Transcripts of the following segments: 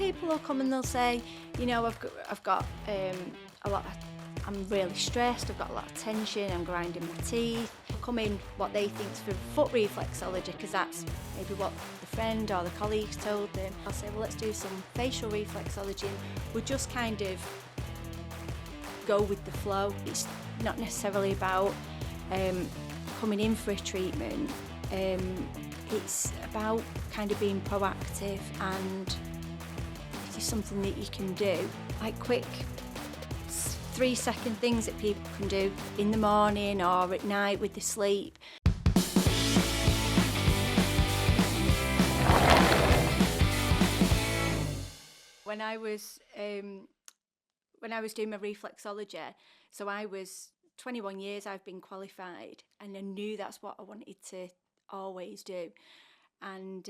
people will come and they'll say, you know, I've got a lot of, I'm really stressed, I've got a lot of tension, I'm grinding my teeth. Come in what they think's for foot reflexology, because that's maybe what the friend or the colleagues told them. I'll say, well, let's do some facial reflexology, and we'll just kind of go with the flow. It's not necessarily about coming in for a treatment. It's about kind of being proactive, and it is something that you can do, like quick 3-second things that people can do in the morning or at night with the sleep. When I was doing my reflexology, so I was 21 years I've been qualified, and I knew that's what I wanted to always do. And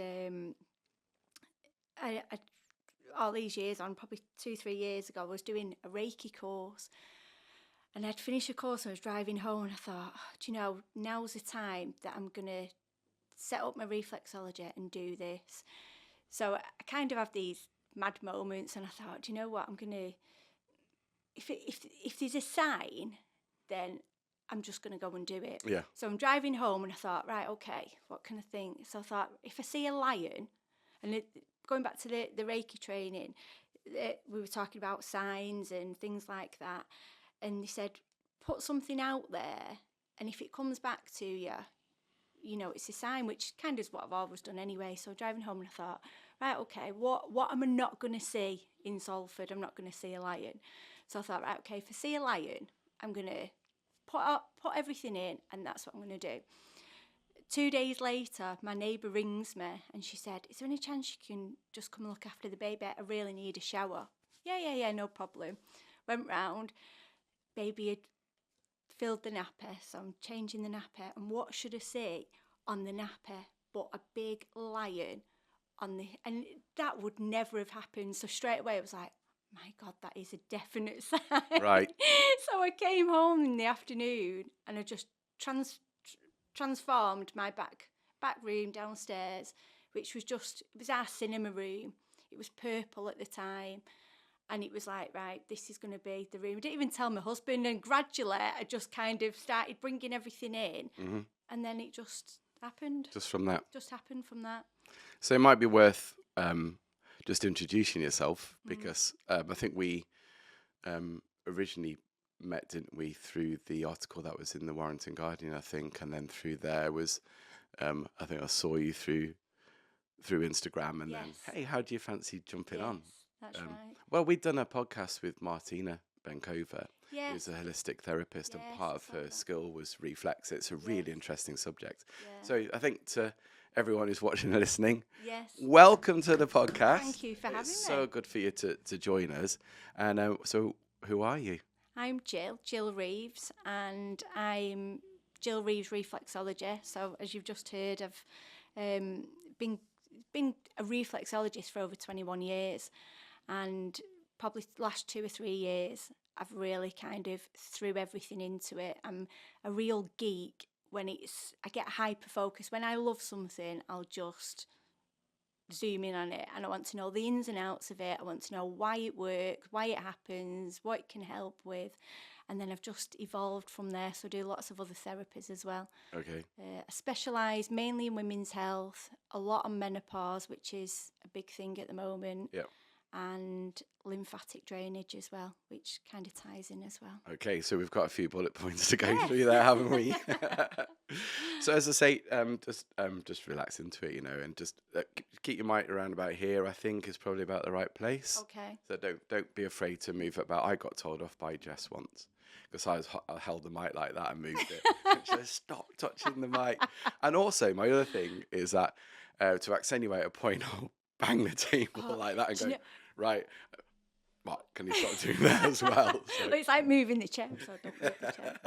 I all these years on, probably 2-3 years ago, I was doing a Reiki course, and I'd finished a course and I was driving home, and I thought, do you know, now's the time that I'm going to set up my reflexology and do this. So I kind of have these mad moments, and I thought, do you know what, I'm going to, if there's a sign, then I'm just going to go and do it. Yeah. So I'm driving home, and I thought, right, okay, what can I think? So I thought, if I see a lion, and going back to the Reiki training, we were talking about signs and things like that, and they said, put something out there, and if it comes back to you, you know, it's a sign, which kind of is what I've always done anyway. So driving home, and I thought, right, okay, what am I not going to see in Salford? I'm not going to see a lion. So I thought, right, okay, if I see a lion, I'm going to put everything in, and that's what I'm going to do. 2 days later, my neighbour rings me, and she said, is there any chance you can just come and look after the baby? I really need a shower. Yeah, no problem. Went round, baby had filled the napper, so I'm changing the napper, and what should I see on the napper but a big lion on the, and that would never have happened. So straight away I was like, my God, that is a definite sign. Right. So I came home in the afternoon, and I just transformed my back room downstairs, which was it was our cinema room. It was purple at the time, and it was like, right, this is going to be the room. I didn't even tell my husband, and gradually I just kind of started bringing everything in, and then it just happened. Just from that. Just happened from that. So it might be worth just introducing yourself, because I think we originally met, didn't we, through the article that was in the Warrington Guardian, I think, and then through there was, I think I saw you through Instagram, and then, hey, how do you fancy jumping on? That's right. Well, we'd done a podcast with Martina Benkova, who's a holistic therapist, and part of her skill was reflex. It's a really interesting subject. Yeah. So I think to everyone who's watching and listening, welcome to the podcast. Thank you for having me. It's so good for you to join us. And so who are you? I'm Jill Reeves, and I'm Jill Reeves Reflexology. So as you've just heard, I've been a reflexologist for over 21 years, and probably the last 2 or 3 years I've really kind of threw everything into it. I'm a real geek when I get hyper focused. When I love something, I'll just zoom in on it, and I want to know the ins and outs of it. I want to know why it works, why it happens, what it can help with, and then I've just evolved from there. So I do lots of other therapies as well. Okay. I specialise mainly in women's health, a lot on menopause, which is a big thing at the moment. Yeah. And lymphatic drainage as well, which kind of ties in as well. Okay, so we've got a few bullet points to go through there, haven't we? So as I say, just relax into it, you know, and just keep your mic around about here. I think is probably about the right place. Okay. So don't be afraid to move it about. I got told off by Jess once because I held the mic like that and moved it. Just stop touching the mic. And also, my other thing is that to accentuate a point, I'll bang the table like that and go, right, Mark, can you stop doing that as well? So. It's like moving the chair, so don't move the chair.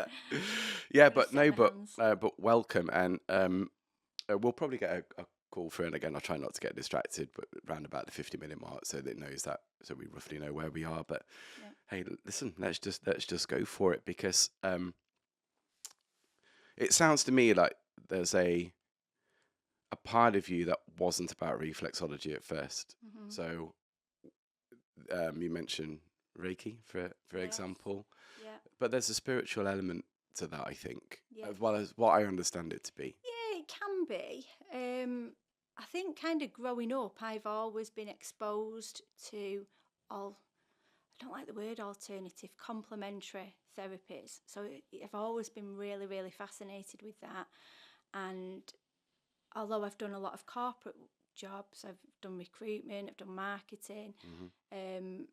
Yeah, but welcome, and we'll probably get a call through, and again, I'll try not to get distracted, but around about the 50-minute mark, so that it knows that, so we roughly know where we are. But hey, listen, let's just go for it, because it sounds to me like there's a part of you that wasn't about reflexology at first. So You mentioned Reiki, for Yes. example, Yeah. but there's a spiritual element to that, I think, Yeah. as well as what I understand it to be. Yeah, it can be. I think kind of growing up, I've always been exposed to all, I don't like the word alternative, complementary therapies. So I've always been really, really fascinated with that. And although I've done a lot of corporate jobs, I've done recruitment, I've done marketing, it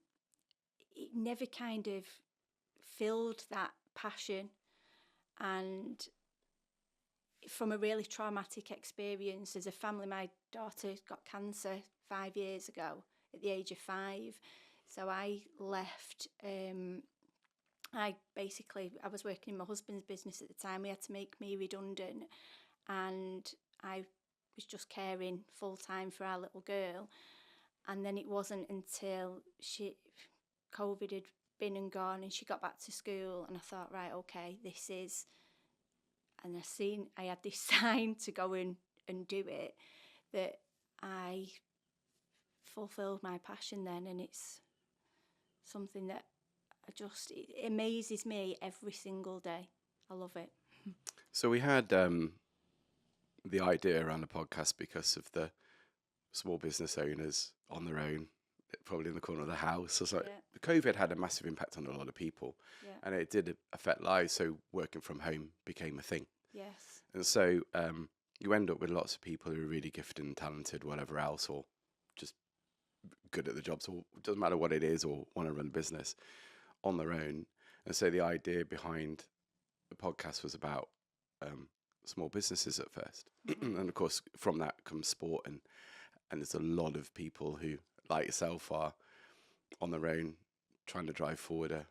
never kind of filled that passion. And from a really traumatic experience as a family, my daughter got cancer 5 years ago at the age of 5. So I left. I was working in my husband's business at the time. We had to make me redundant, and I was just caring full time for our little girl. And then it wasn't until COVID had been and gone, and she got back to school, and I thought, right, okay, this is. And I had this sign to go and do it, that I fulfilled my passion then, and it's something that it amazes me every single day. I love it. So we had the idea around the podcast because of the small business owners on their own, probably in the corner of the house. So COVID had a massive impact on a lot of people, and it did affect lives. So working from home became a thing. Yes. And so you end up with lots of people who are really gifted and talented, whatever else, or just good at the jobs, or it doesn't matter what it is, or want to run a business on their own. And so the idea behind the podcast was about small businesses at first. And of course, from that comes sport. And there's a lot of people who, like yourself, are on their own trying to drive forward a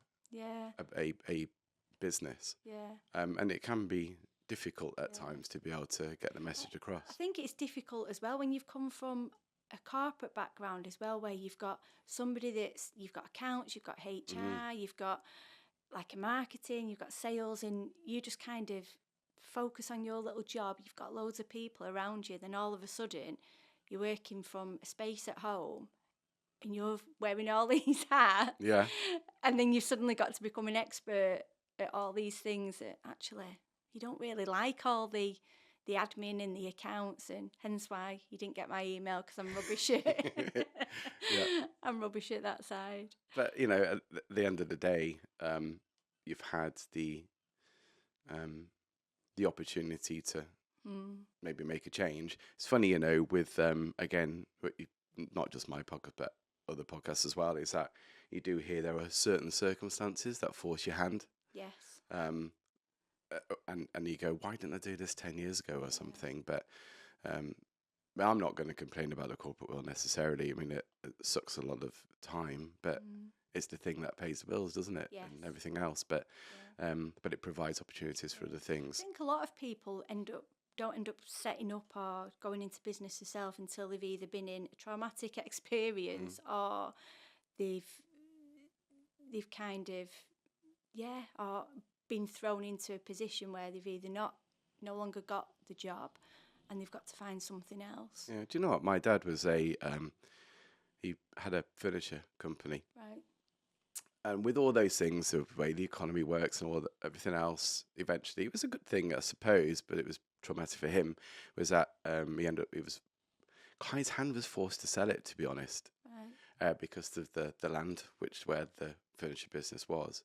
business. Yeah. And it can be difficult at times to be able to get the message across. I think it's difficult as well when you've come from a corporate background as well, where you've got you've got accounts, you've got HR, you've got like a marketing, you've got sales, and you just kind of focus on your little job. You've got loads of people around you, then all of a sudden you're working from a space at home and you're wearing all these hats. Yeah. And then you've suddenly got to become an expert at all these things that actually you don't really like, all the admin and the accounts, and hence why you didn't get my email, because I'm rubbish at I'm rubbish at that side. But at the end of the day, you've had the opportunity to maybe make a change. It's funny, with again, not just my podcast but other podcasts as well, is that you do hear there are certain circumstances that force your hand. Yes. And you go, why didn't I do this 10 years ago or something? But I'm not going to complain about the corporate world necessarily. I mean, it sucks a lot of time, but it's the thing that pays the bills, doesn't it? Yes. And everything else. But it provides opportunities for other things. I think a lot of people don't end up setting up or going into business themselves until they've either been in a traumatic experience or they've kind of or been thrown into a position where they've either no longer got the job and they've got to find something else. Yeah. Do you know what? My dad was he had a furniture company. Right. And with all those things, the way the economy works and everything else, eventually it was a good thing, I suppose, but it was traumatic for him. Was that his hand was forced to sell it, to be honest, because of the land where the furniture business was.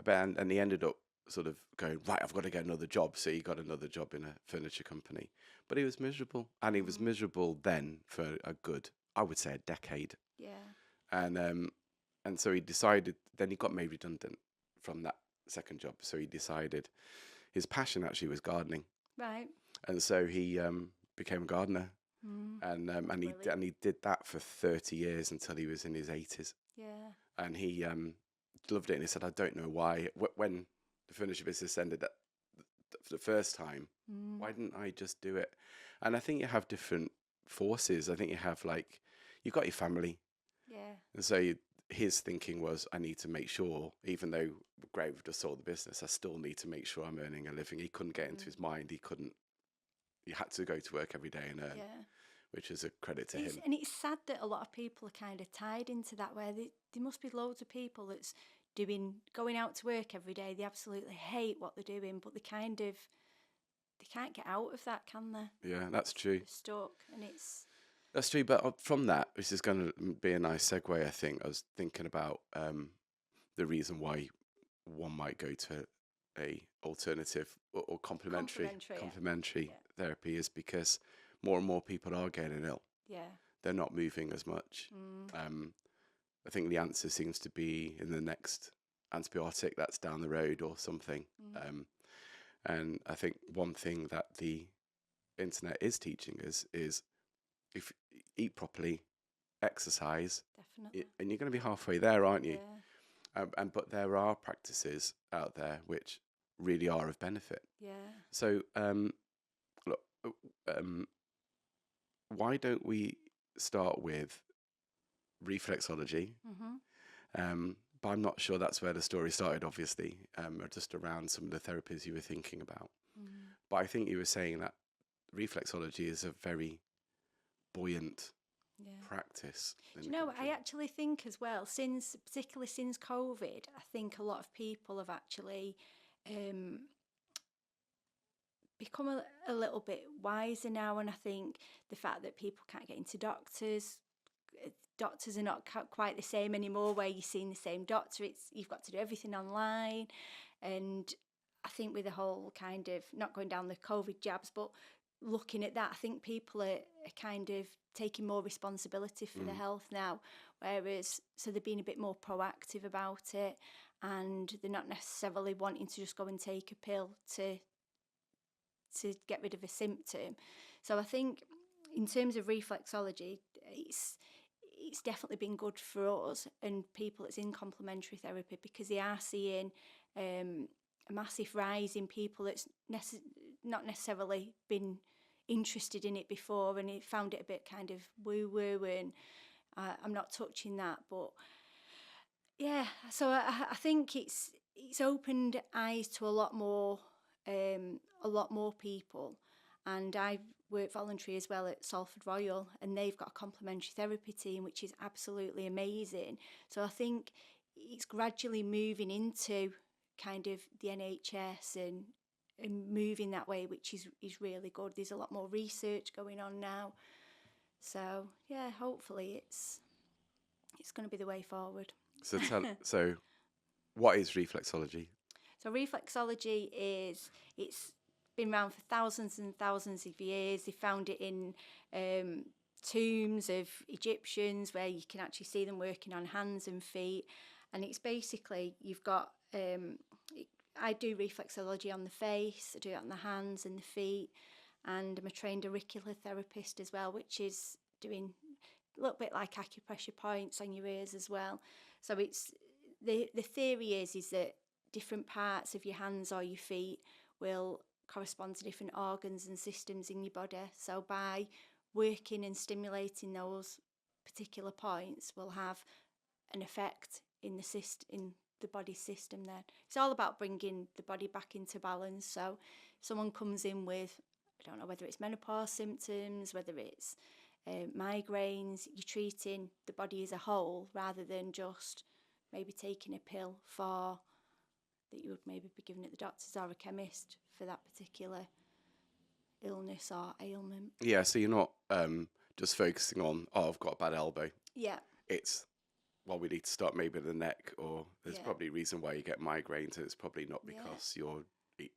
And he ended up sort of going, right, I've got to get another job. So he got another job in a furniture company, but he was miserable, and he was miserable then for a good, I would say, a decade. Yeah. And so he decided, then he got made redundant from that second job. So he decided his passion actually was gardening. Right. And so he became a gardener. And he did that for 30 years until he was in his 80s. Yeah. And he loved it. And he said, I don't know why. When the furniture business ended for the first time, why didn't I just do it? And I think you have different forces. I think you have, you've got your family. Yeah. And so his thinking was, I need to make sure, even though great, we've just sold the business, I still need to make sure I'm earning a living. He couldn't get into his mind. He had to go to work every day and earn. Yeah. which is a credit to him. And it's sad that a lot of people are kind of tied into that, where there must be loads of people that's going out to work every day. They absolutely hate what they're doing, but they can't get out of that, can they? Yeah, that's true. They're stuck, and That's true. But from that, which is going to be a nice segue, I think, I was thinking about the reason why one might go to a alternative or complementary therapy is because more and more people are getting ill. Yeah. They're not moving as much. I think the answer seems to be in the next antibiotic that's down the road or something. And I think one thing that the internet is teaching us is if you eat properly, exercise, Definitely. and you're going to be halfway there, aren't you? Yeah. But there are practices out there which really are of benefit. Yeah. So, look, why don't we start with reflexology? But I'm not sure that's where the story started, obviously, or just around some of the therapies you were thinking about. But I think you were saying that reflexology is a very buoyant practice. Do you know, I actually think as well, particularly since COVID, I think a lot of people have actually become a little bit wiser now. And I think the fact that people can't get into doctors are not quite the same anymore, where you're seeing the same doctor. You've got to do everything online. And I think with the whole kind of, not going down the COVID jabs, but looking at that, I think people are kind of taking more responsibility for their health now, whereas so they're being a bit more proactive about it, and they're not necessarily wanting to just go and take a pill to get rid of a symptom. So I think in terms of reflexology, it's definitely been good for us and people that's in complementary therapy, because they are seeing a massive rise in people that's not necessarily been interested in it before, and it found it a bit kind of woo-woo, and I'm not touching that. But yeah, so I think it's opened eyes to a lot more people. And I work voluntary as well at Salford Royal, and they've got a complementary therapy team which is absolutely amazing. So I think it's gradually moving into kind of the NHS and moving that way, which is really good. There's a lot more research going on now. So yeah, hopefully it's going to be the way forward. So what is reflexology? So reflexology it's been around for thousands and thousands of years. They found it in tombs of Egyptians, where you can actually see them working on hands and feet. And it's basically, you've got, I do reflexology on the face, I do it on the hands and the feet, and I'm a trained auricular therapist as well, which is doing a little bit like acupressure points on your ears as well. So it's the theory is that different parts of your hands or your feet will correspond to different organs and systems in your body. So by working and stimulating those particular points will have an effect in the body system. Then it's all about bringing the body back into balance. So if someone comes in with, I don't know, whether it's menopause symptoms, whether it's migraines, you're treating the body as a whole rather than just maybe taking a pill for that you would maybe be given at the doctor's or a chemist for that particular illness or ailment. Yeah, so you're not just focusing on, I've got a bad elbow. Yeah. It's, well, we need to start maybe the neck, or there's probably a reason why you get migraines, and it's probably not because you're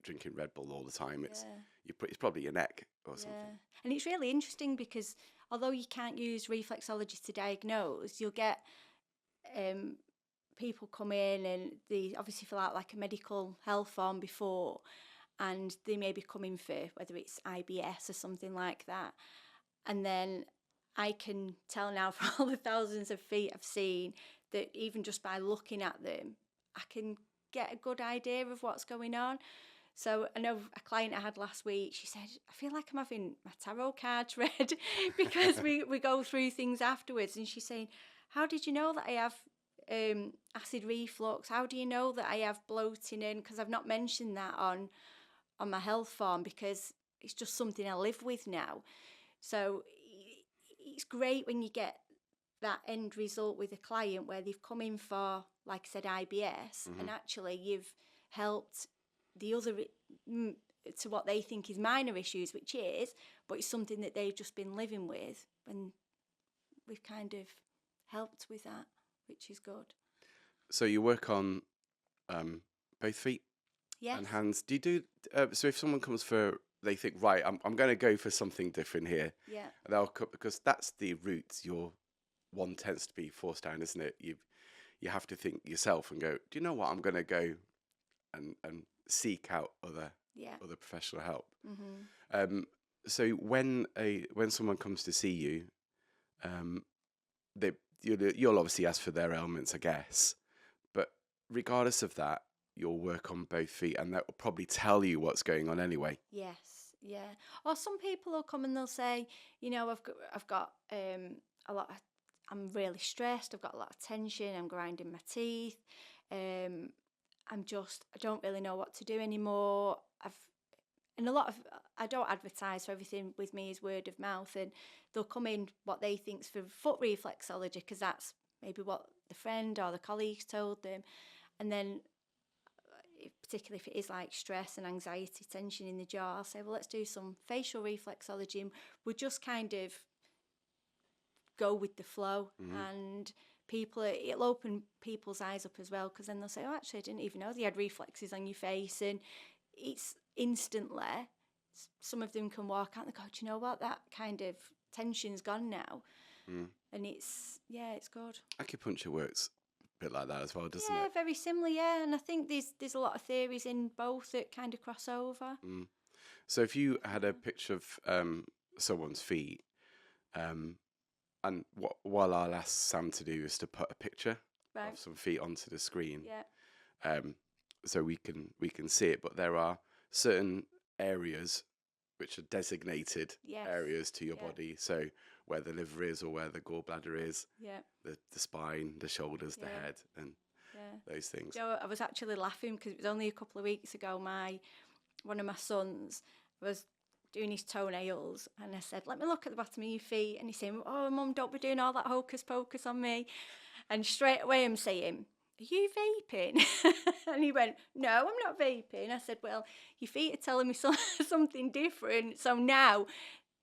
drinking Red Bull all the time. It's it's probably your neck or something. And it's really interesting because although you can't use reflexology to diagnose, you'll get people come in and they obviously fill out like a medical health form before, and they may be coming for whether it's IBS or something like that. And then I can tell now from all the thousands of feet I've seen that even just by looking at them, I can get a good idea of what's going on. So I know a client I had last week, she said, I feel like I'm having my tarot cards read because we go through things afterwards. And she's saying, how did you know that I have acid reflux? How do you know that I have bloating in? Because I've not mentioned that on my health form, because it's just something I live with now. So it's great when you get that end result with a client where they've come in for, like I said, IBS, and actually you've helped the other to what they think is minor issues, which is, but it's something that they've just been living with, and we've kind of helped with that, which is good. So you work on both feet Yes. and hands. Do you do so? If someone comes for, they think, right, I'm going to go for something different here. Yeah. They'll because that's the route one tends to be forced down, isn't it? You have to think yourself and go, do you know what? I'm going to go and seek out other professional help. So when someone comes to see you, you'll obviously ask for their ailments, I guess. But regardless of that, you'll work on both feet, and that will probably tell you what's going on anyway. Yes. Yeah. Or some people will come and they'll say, I've got a lot of, I'm really stressed. I've got a lot of tension. I'm grinding my teeth. I don't really know what to do anymore. I don't advertise, so everything with me is word of mouth, and they'll come in what they think's for foot reflexology, because that's maybe what the friend or the colleagues told them. And then particularly if it is like stress and anxiety, tension in the jaw, I'll say, well, let's do some facial reflexology, and we'll just kind of go with the flow. And it'll open people's eyes up as well, because then they'll say, oh, actually, I didn't even know they had reflexes on your face. And it's instantly, some of them can walk out and go, do you know what, that kind of tension's gone now. And it's good. Acupuncture works a bit like that as well, doesn't it? Yeah, very similar, yeah. And I think there's a lot of theories in both that kind of cross over. So if you had a picture of someone's feet, and what I'll ask Sam to do is to put a picture of some feet onto the screen. Yeah. So we can see it, but there are certain areas which are designated areas to your body. So where the liver is, or where the gallbladder is, the spine, the shoulders, the head, and those things. Joe, I was actually laughing because it was only a couple of weeks ago. One of my sons was doing his toenails, and I said, let me look at the bottom of your feet. And he's saying, oh, Mum, don't be doing all that hocus pocus on me. And straight away I'm saying, are you vaping? And he went, no, I'm not vaping. I said, well, your feet are telling me something different. So now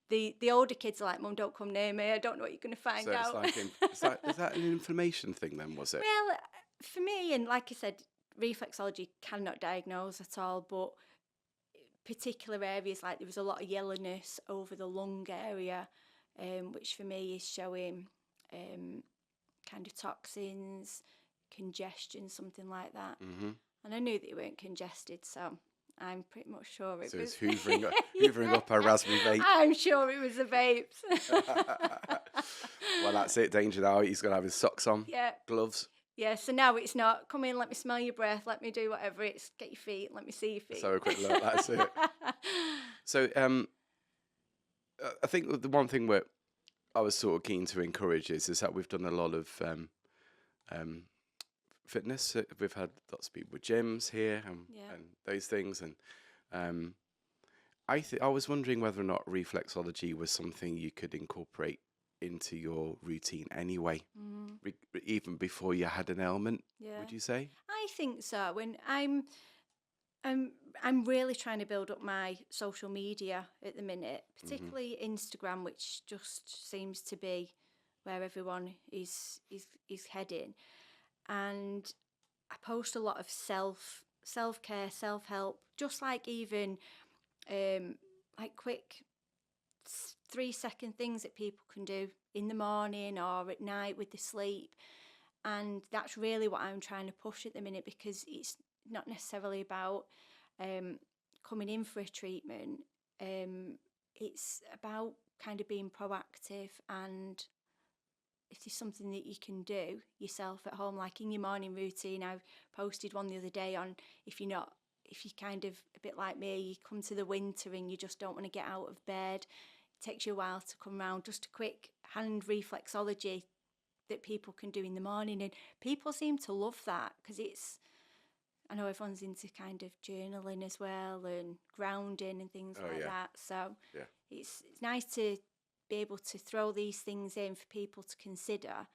the older kids are like, Mum, don't come near me. I don't know what you're going to find out. Is that an inflammation thing then, was it? Well, for me, and like I said, reflexology cannot diagnose at all, but particular areas, like there was a lot of yellowness over the lung area, which for me is showing kind of toxins, congestion, something like that. And I knew that you weren't congested, so I'm pretty much sure it was. So it's hoovering up a raspberry vape. I'm sure it was the vapes. Well, that's it. Danger now. He's got to have his socks on, gloves. Yeah, so now it's not, come in, let me smell your breath, let me do whatever, it's get your feet, let me see your feet. So a quick look, that's it. So I think the one thing that I was sort of keen to encourage is that we've done a lot of fitness. We've had lots of people with gyms here and those things. And I was wondering whether or not reflexology was something you could incorporate into your routine anyway, even before you had an ailment. Would you say? I think so. When I'm really trying to build up my social media at the minute, particularly Instagram, which just seems to be where everyone is heading. And I post a lot of self-care, self-help, just like even like quick 3-second things that people can do in the morning or at night with the sleep. And that's really what I'm trying to push at the minute, because it's not necessarily about coming in for a treatment. It's about kind of being proactive, and if there's something that you can do yourself at home, like in your morning routine. I posted one the other day on if you're kind of a bit like me, you come to the winter and you just don't want to get out of bed. It takes you a while to come round. Just a quick hand reflexology that people can do in the morning, and people seem to love that, because I know everyone's into kind of journaling as well and grounding and things that. So it's nice to be able to throw these things in for people to consider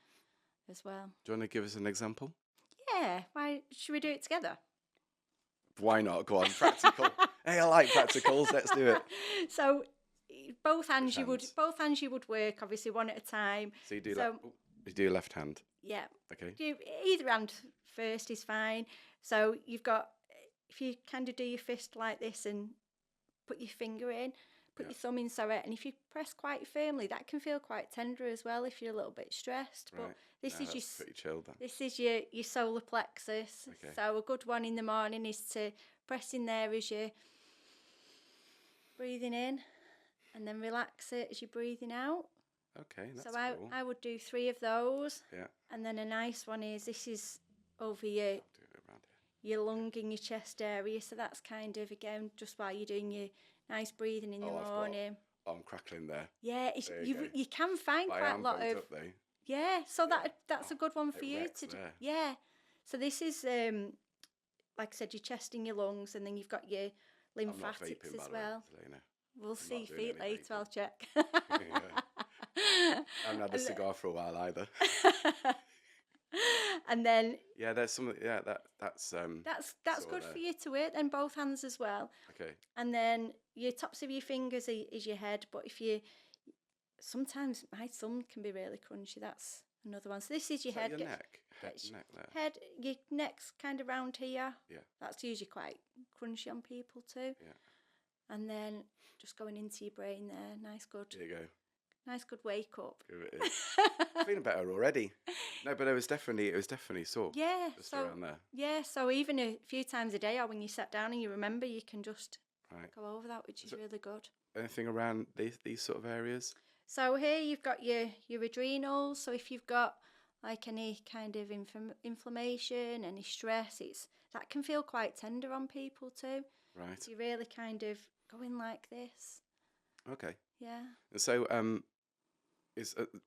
as well. Do you want to give us an example? Yeah, why should we do it together? Why not? Go on, practical. Hey, I like practicals. Let's do it. So both hands Which you would work, obviously one at a time. So you do you do your left hand. Yeah. Okay. Either hand first is fine. So you've got, if you kind of do your fist like this and put your finger in, put your thumb in, sorry, and if you press quite firmly, that can feel quite tender as well if you're a little bit stressed. Right. But this is your pretty chilled then. This is your solar plexus. Okay. So a good one in the morning is to press in there as you're breathing in, and then relax it as you're breathing out. Okay, that's so cool. I would do 3 of those. Yeah. And then a nice one is, this is over I'll do it around here. your lung and your chest area. So that's kind of, again, just while you're doing your nice breathing in the morning. I'm crackling there. Yeah, you can find But quite a lot of... up, though. Yeah, so that's a good one for you to do. There. Yeah. So this is, like I said, your chest and your lungs, and then you've got your lymphatics vaping, as by the well. Way, so We'll see your feet later, I'll check. I haven't had a cigar for a while either. And then there's some. Yeah, that's good for you to work. Then both hands as well. Okay. And then your tops of your fingers is your head. But sometimes my thumb can be really crunchy. That's another one. So this is your head. Your neck. Neck there. Head. Your neck's kind of round here. Yeah. That's usually quite crunchy on people too. Yeah. And then just going into your brain there. Nice, good. There you go. Nice, good wake up. It is. Feeling better already. No, but it was definitely sore. Yeah. Just around there. Yeah. So even a few times a day, or when you sat down and you remember, you can just go over that, which is really good. Anything around these sort of areas? So here you've got your adrenals. So if you've got like any kind of inflammation, any stress, that can feel quite tender on people too. Right. So you really kind of go in like this. Okay. Yeah. And so,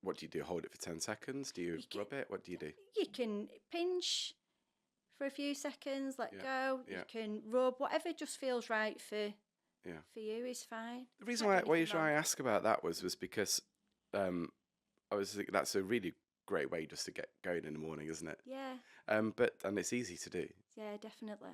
what do you do? Hold it for 10 seconds? Do you rub it? What do you do? You can pinch for a few seconds, let go. Yeah. You can rub, whatever just feels right for you is fine. The reason why I ask about that was because I was thinking that's a really great way just to get going in the morning, isn't it? Yeah. And it's easy to do. Yeah, definitely.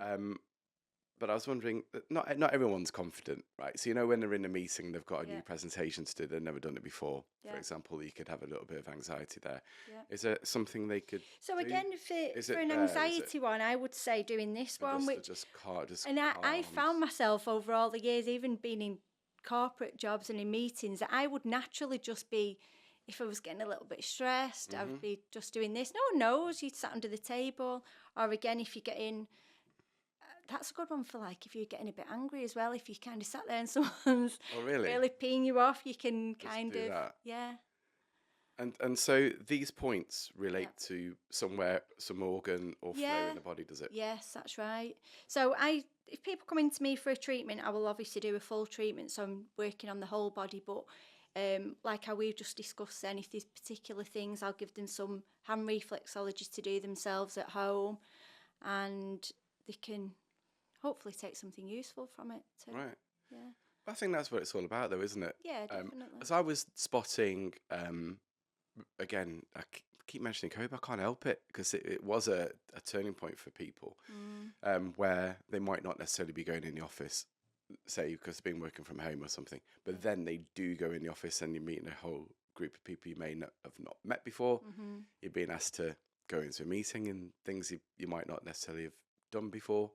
But I was wondering, not everyone's confident, right? So, when they're in a meeting, they've got a new presentation to do, they've never done it before. For example, you could have a little bit of anxiety there. Yeah. Is there something they could So do? Again, for an anxiety one, I would say doing this one. I found myself over all the years, even being in corporate jobs and in meetings, that I would naturally just be, if I was getting a little bit stressed, I would be just doing this. No one knows. You'd sat under the table. Or again, if you get in... That's a good one for if you're getting a bit angry as well. If you kind of sat there and someone's really peeing you off, you can kind of that. Yeah. And so these points relate to some organ or flow in the body, does it? Yes, that's right. So if people come into me for a treatment, I will obviously do a full treatment. So I'm working on the whole body, but like how we've just discussed then, if there's particular things, I'll give them some hand reflexology to do themselves at home, and they can hopefully take something useful from it too. Right. Yeah. I think that's what it's all about, though, isn't it? Yeah, definitely. As I was spotting, again, I keep mentioning COVID, I can't help it, because it was a turning point for people where they might not necessarily be going in the office, say, because they've been working from home or something, but then they do go in the office and you're meeting a whole group of people you may not have met before. You're being asked to go into a meeting and things you might not necessarily have done before,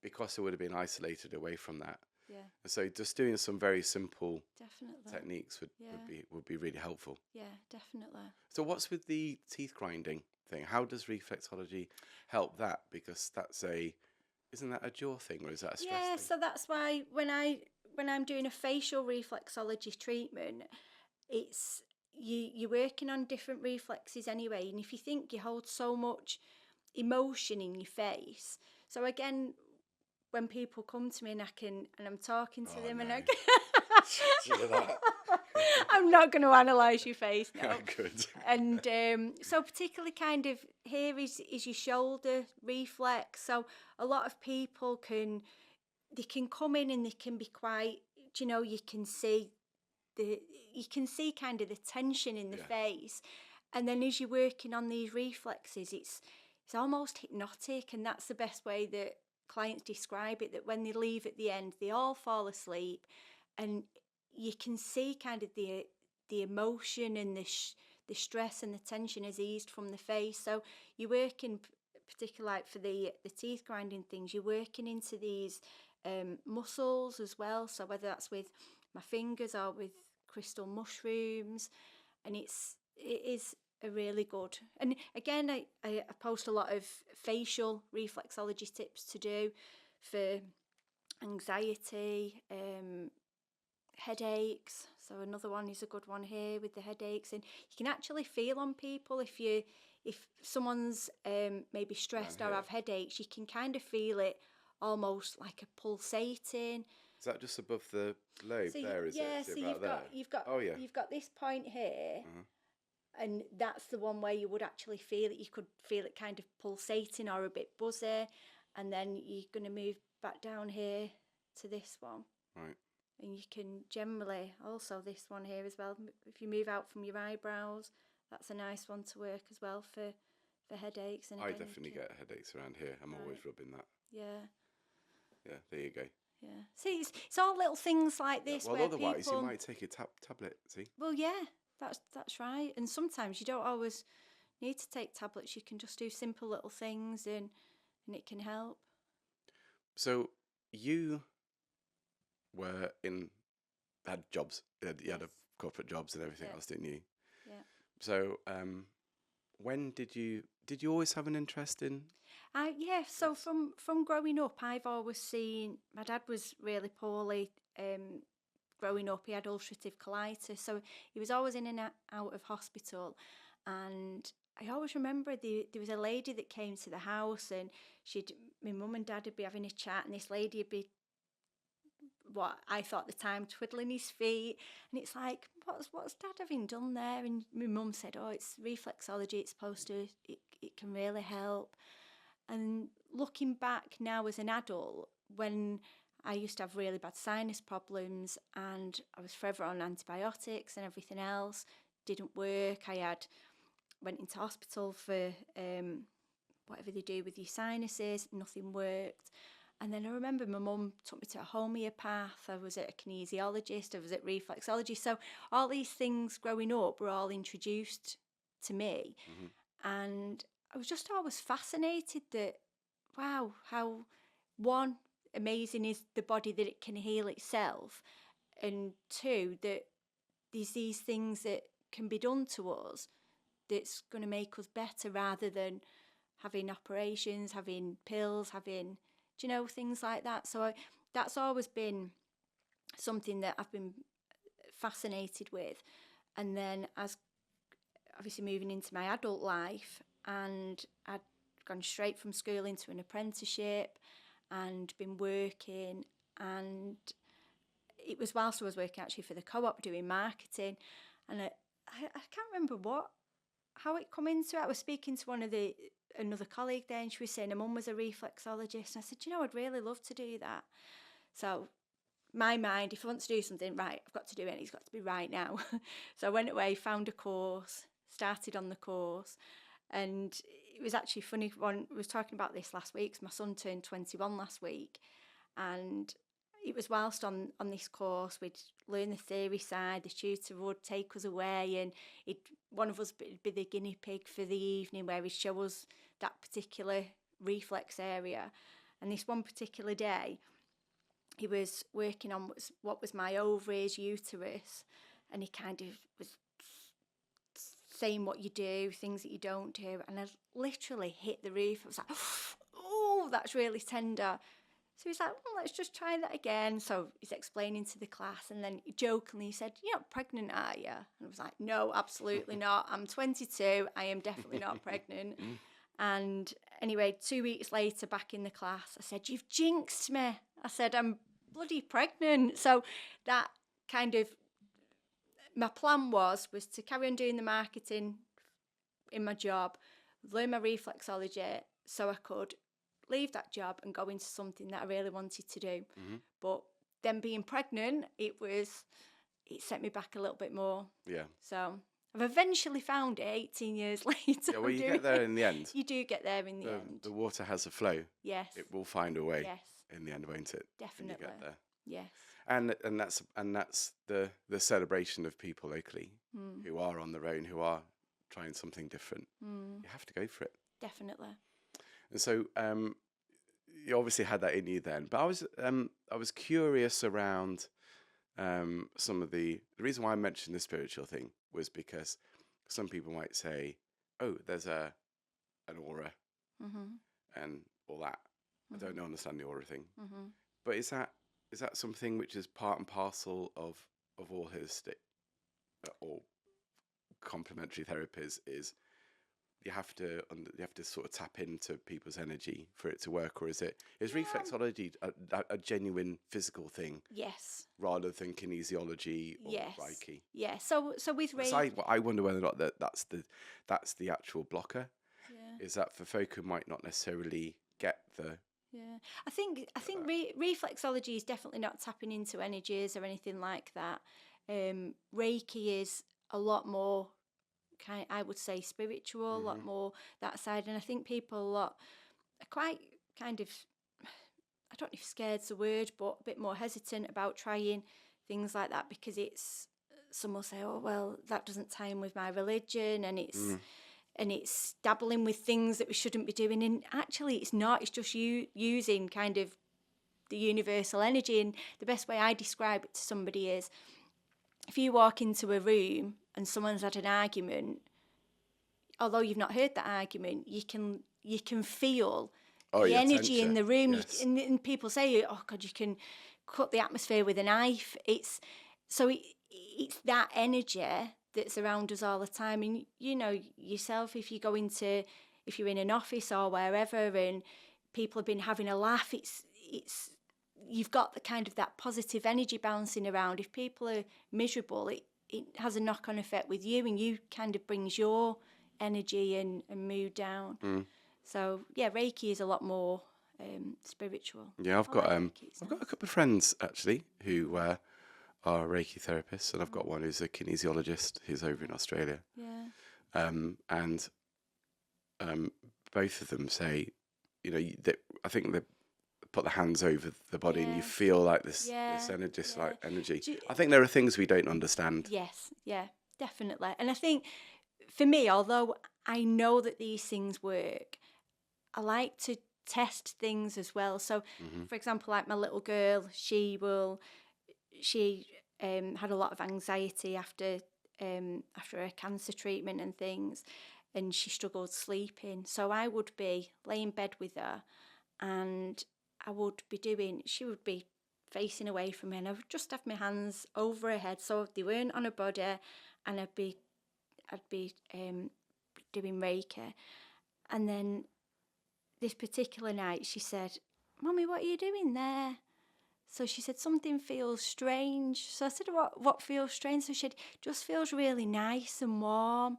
because it would have been isolated away from that. Yeah. And so just doing some very simple techniques would be really helpful. Yeah, definitely. So what's with the teeth grinding thing? How does reflexology help that? Because isn't that a jaw thing, or is that a stress thing? So that's why when I'm doing a facial reflexology treatment, it's you're working on different reflexes anyway, and if you think you hold so much emotion in your face. So again, when people come to me and I'm talking to them and I'm not going to analyse your face now. Good. And so particularly kind of here is your shoulder reflex. So a lot of people they can come in and they can be quite, you can see you can see kind of the tension in the Yeah. face, and then as you're working on these reflexes, it's almost hypnotic, and that's the best way that clients describe it. That when they leave at the end, they all fall asleep, and you can see kind of the emotion and the stress and the tension has eased from the face. So you're working, particularly like for the teeth grinding things, you're working into these muscles as well. So whether that's with my fingers or with crystal mushrooms, and it is a really good. And again, I post a lot of facial reflexology tips to do for anxiety, headaches. So another one is a good one here with the headaches, and you can actually feel on people if someone's maybe stressed or have headaches, you can kind of feel it almost like a pulsating. Is that just above the lobe there? Is yeah, it? Is so it about you've got Oh yeah. you've got this point here, and that's the one where you would actually feel it. You could feel it kind of pulsating or a bit buzzy, and then you're going to move back down here to this one. Right. And you can generally also this one here as well. If you move out from your eyebrows, that's a nice one to work as well for headaches. And I again, definitely get headaches around here. I'm always rubbing that. Yeah. Yeah, there you go. Yeah. See, it's all little things like this. Well, where otherwise people, you might take a tablet. See. Well, yeah, that's right. And sometimes you don't always need to take tablets. You can just do simple little things, and it can help. So you had jobs. You had a corporate jobs and everything else, didn't you? Yeah. So when did you always have an interest in? Yeah. So from growing up, I've always seen my dad was really poorly. Growing up, he had ulcerative colitis, so he was always in and out of hospital. And I always remember there was a lady that came to the house, and my mum and dad would be having a chat, and this lady would be, what I thought at the time, twiddling his feet, and it's like, what's dad having done there? And my mum said, oh, it's reflexology, it's supposed to, it can really help. And looking back now as an adult, when I used to have really bad sinus problems and I was forever on antibiotics and everything else, didn't work. Went into hospital for whatever they do with your sinuses, nothing worked. And then I remember my mum took me to a homeopath, I was at a kinesiologist, I was at reflexology. So all these things growing up were all introduced to me. And I was just always fascinated that, wow, how, one, amazing is the body that it can heal itself, and two, that there's these things that can be done to us that's going to make us better, rather than having operations, having pills, having, things like that. So that's always been something that I've been fascinated with. And then as obviously moving into my adult life, and I'd gone straight from school into an apprenticeship and been working, and it was whilst I was working actually for the co-op doing marketing, and I can't remember how it come into it. I was speaking to another colleague there, and she was saying her mum was a reflexologist, and I said, I'd really love to do that. So my mind, if I want to do something, right, I've got to do it, it's got to be right now. So I went away, found a course, started on the course, and it was actually funny. We was talking about this last week, 'cause my son turned 21 last week, and it was whilst on this course, we'd learn the theory side, the tutor would take us away, and one of us would be the guinea pig for the evening, where he'd show us that particular reflex area. And this one particular day, he was working on what was my ovaries, uterus, and he kind of was saying what you do, things that you don't do, and I literally hit the roof. I was like, oh, that's really tender. So he's like, well, let's just try that again. So he's explaining to the class, and then jokingly he said, you're not pregnant, are you? And I was like, no, absolutely not. I'm 22. I am definitely not pregnant. And anyway, 2 weeks later, back in the class, I said, you've jinxed me. I said, I'm bloody pregnant. So that kind of, my plan was to carry on doing the marketing in my job, learn my reflexology, so I could leave that job and go into something that I really wanted to do. But then being pregnant, it was it set me back a little bit more. Yeah. So I've eventually found it 18 years later. Yeah, well, you get there in the end. You do get there in the end. The water has a flow. Yes. It will find a way Yes. in the end, won't it? Definitely. When you get there. Yes. And that's the celebration of people locally who are on their own, who are trying something different. You have to go for it. Definitely. And so you obviously had that in you then, but I was curious around some of the reason why I mentioned the spiritual thing was because some people might say, "Oh, there's an aura and all that." I don't understand the aura thing, but is that something which is part and parcel of all holistic or complementary therapies? Is you have to sort of tap into people's energy for it to work, or is reflexology a genuine physical thing? Yes. Rather than kinesiology or Reiki. Yeah. So with Reiki, I wonder whether or not that's the actual blocker. Yeah. Is that for folk who might not necessarily get the. Yeah, I think reflexology is definitely not tapping into energies or anything like that. Reiki is a lot more I would say spiritual, a lot more that side, and I think people are quite kind of, I don't know if scared's the word, but a bit more hesitant about trying things like that because some will say, oh well, that doesn't tie in with my religion, and it's dabbling with things that we shouldn't be doing. And actually it's not, it's just using kind of the universal energy. And the best way I describe it to somebody is, if you walk into a room and someone's had an argument, although you've not heard that argument, you can feel the energy in the room. Yes. And people say, oh God, you can cut the atmosphere with a knife. It's that energy that's around us all the time. And you know yourself, if you're in an office or wherever and people have been having a laugh, you've got the kind of that positive energy bouncing around. If people are miserable, it has a knock-on effect with you, and you kind of brings your energy and mood down. So yeah, Reiki is a lot more spiritual. Yeah, I've got a couple of friends actually who are Reiki therapists, and I've got one who's a kinesiologist who's over in Australia. Yeah. And both of them say, you know, I think they put the hands over the body and you feel like this energy, like energy. I think there are things we don't understand. Yes, yeah, definitely. And I think for me, although I know that these things work, I like to test things as well. So, for example, like my little girl, she had a lot of anxiety after her cancer treatment and things, and she struggled sleeping. So I would be laying in bed with her, and she would be facing away from me, and I would just have my hands over her head so they weren't on her body, and I'd be doing Reiki. And then this particular night she said, "Mummy, what are you doing there?" So she said, "Something feels strange." So I said, what feels strange? So she said, "Just feels really nice and warm."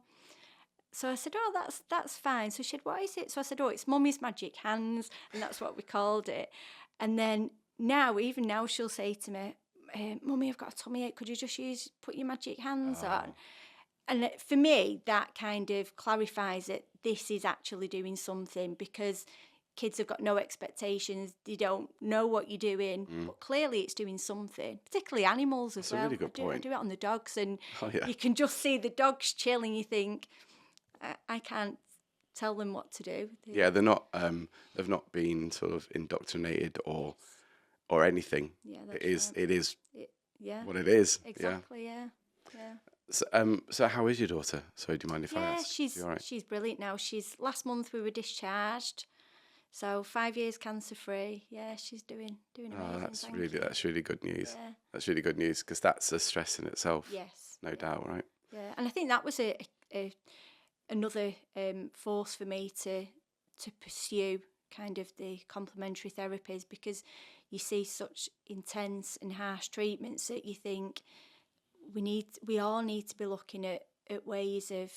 So I said, "Oh, that's fine." So she said, "What is it?" So I said, "Oh, it's Mummy's magic hands," and that's what we called it. And then even now she'll say to me, "Mummy, I've got a tummy ache. Could you just put your magic hands on?" And for me, that kind of clarifies it. This is actually doing something, because kids have got no expectations. They don't know what you're doing, but clearly it's doing something, particularly animals as well. That's a really good point. I do it on the dogs, and yeah. you can just see the dogs chill, and you think, I can't tell them what to do. Yeah, they're not. They've not been sort of indoctrinated or anything. Yeah, it is. Yeah. What it is. Exactly. Yeah. So how is your daughter? Sorry, do you mind if I ask? She's brilliant now. Last month we were discharged, so 5 years cancer free. Yeah, she's doing amazing. That's really good news. Yeah. That's really good news, because that's a stress in itself. Yes. No doubt, right? Yeah, and I think that was another force for me to pursue kind of the complementary therapies, because you see such intense and harsh treatments that you think we all need to be looking at ways of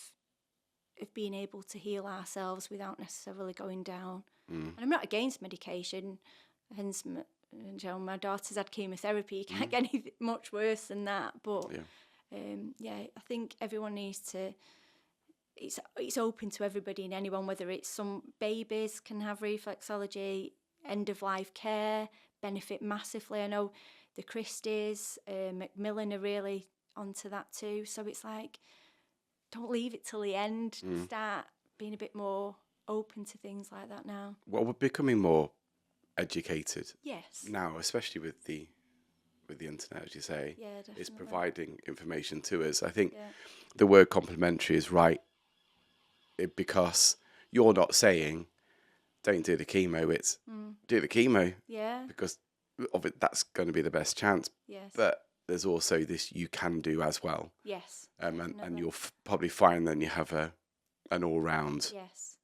being able to heal ourselves without necessarily going down. And I'm not against medication, hence you know, my daughter's had chemotherapy. You can't get anything much worse than that. But I think everyone needs to. It's open to everybody and anyone, whether it's some babies can have reflexology, end of life care, benefit massively. I know the Christies, Macmillan are really onto that too. So it's like, don't leave it till the end. Start being a bit more open to things like that now. Well, we're becoming more educated Yes. now, especially with the internet, as you say. Yeah, definitely. It's providing information to us. I think Yeah. the word complementary is right, because you're not saying don't do the chemo, it's do the chemo, Yeah. because of it, that's going to be the best chance. Yes. But there's also this you can do as well. Yes. And you'll probably find then you have an all-round Yes.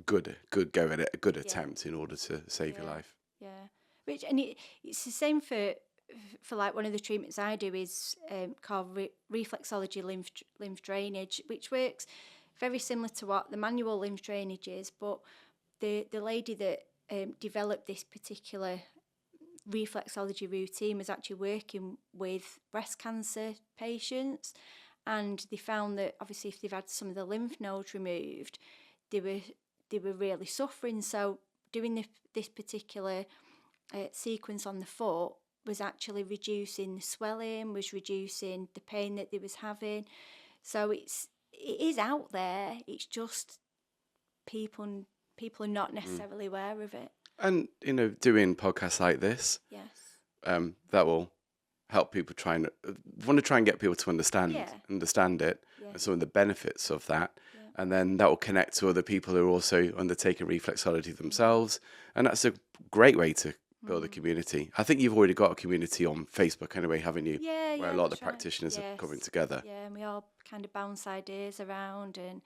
good go at it, a good attempt in order to save your life. Yeah. It's the same for like one of the treatments I do is called reflexology lymph drainage, which works very similar to what the manual lymph drainage is, but the lady that developed this particular reflexology routine was actually working with breast cancer patients, and they found that obviously if they've had some of the lymph nodes removed, they were really suffering. So doing this particular sequence on the foot was actually reducing the swelling, was reducing the pain that they was having. So it is out there. It's just people are not necessarily aware of it. And doing podcasts like this, Yes. that will help people want to try and get people to understand it, and some of the benefits of that. And then that will connect to other people who are also undertaking reflexology themselves. And that's a great way to build a community. I think you've already got a community on Facebook anyway, haven't you? Yeah, where a lot of the practitioners are coming together. Yeah, and we all kind of bounce ideas around and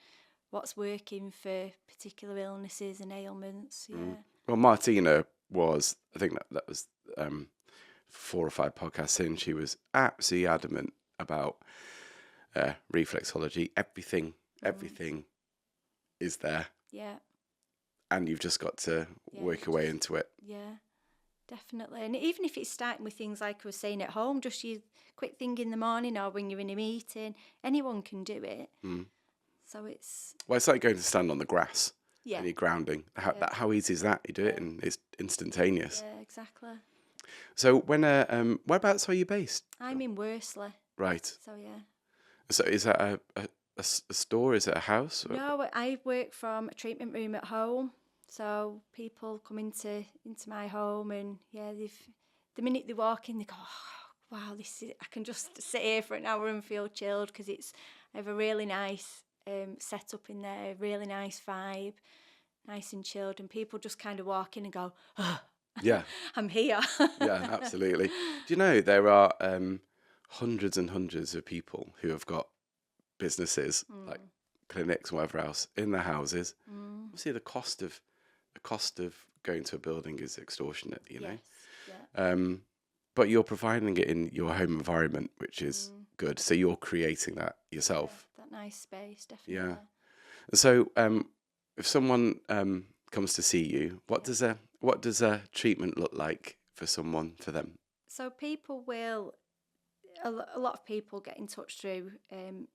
what's working for particular illnesses and ailments. Yeah. Well, Martina was, I think that was 4 or 5 podcasts in, she was absolutely adamant about reflexology. Everything is there. Yeah. And you've just got to work your way into it. Yeah, definitely. And even if it's starting with things like I was saying at home, just your quick thing in the morning or when you're in a meeting, anyone can do it. So it's... Well, it's like going to stand on the grass. Yeah. And you're grounding. How easy is that? You do it and it's instantaneous. Yeah, exactly. So whereabouts are you based? I'm in Worsley. Right. So yeah. So is that a store? Is it a house? Or? No, I work from a treatment room at home. So people come into my home and the minute they walk in, they go, oh, wow, I can just sit here for an hour and feel chilled because I have a really nice setup in there, really nice vibe, nice and chilled, and people just kind of walk in and go, oh, yeah, I'm here. Yeah, absolutely. Do you know there are hundreds and hundreds of people who have got businesses like clinics and whatever else in their houses. Obviously, the cost of going to a building is extortionate, you know. Yeah. But you're providing it in your home environment, which is good. So you're creating that yourself. Yeah, that nice space, definitely. Yeah. So if someone comes to see you, what does a treatment look like for them? So people will, a lot of people get in touch through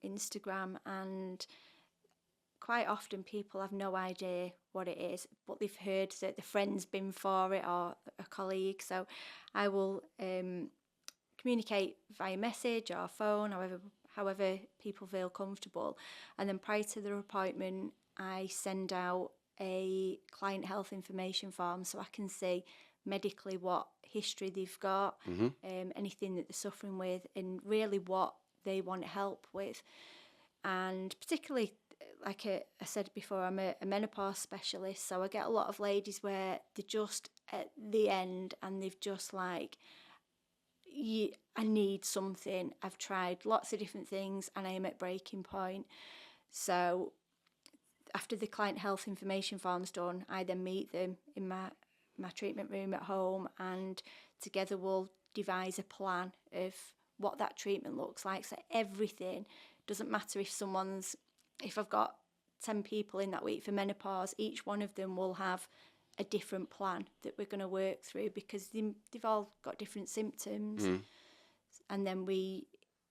Instagram, and quite often people have no idea what it is, but they've heard that the friend's been for it or a colleague. So I will communicate via message or phone, however people feel comfortable. And then prior to their appointment, I send out a client health information form so I can see medically what history they've got, anything that they're suffering with, and really what they want help with. And particularly, like I said before, I'm a menopause specialist, so I get a lot of ladies where they're just at the end and they've just like, I need something. I've tried lots of different things and I am at breaking point. So after the client health information form's done, I then meet them in my treatment room at home, and together we'll devise a plan of what that treatment looks like. So everything, doesn't matter if I've got 10 people in that week for menopause, each one of them will have a different plan that we're going to work through, because they've all got different symptoms. And then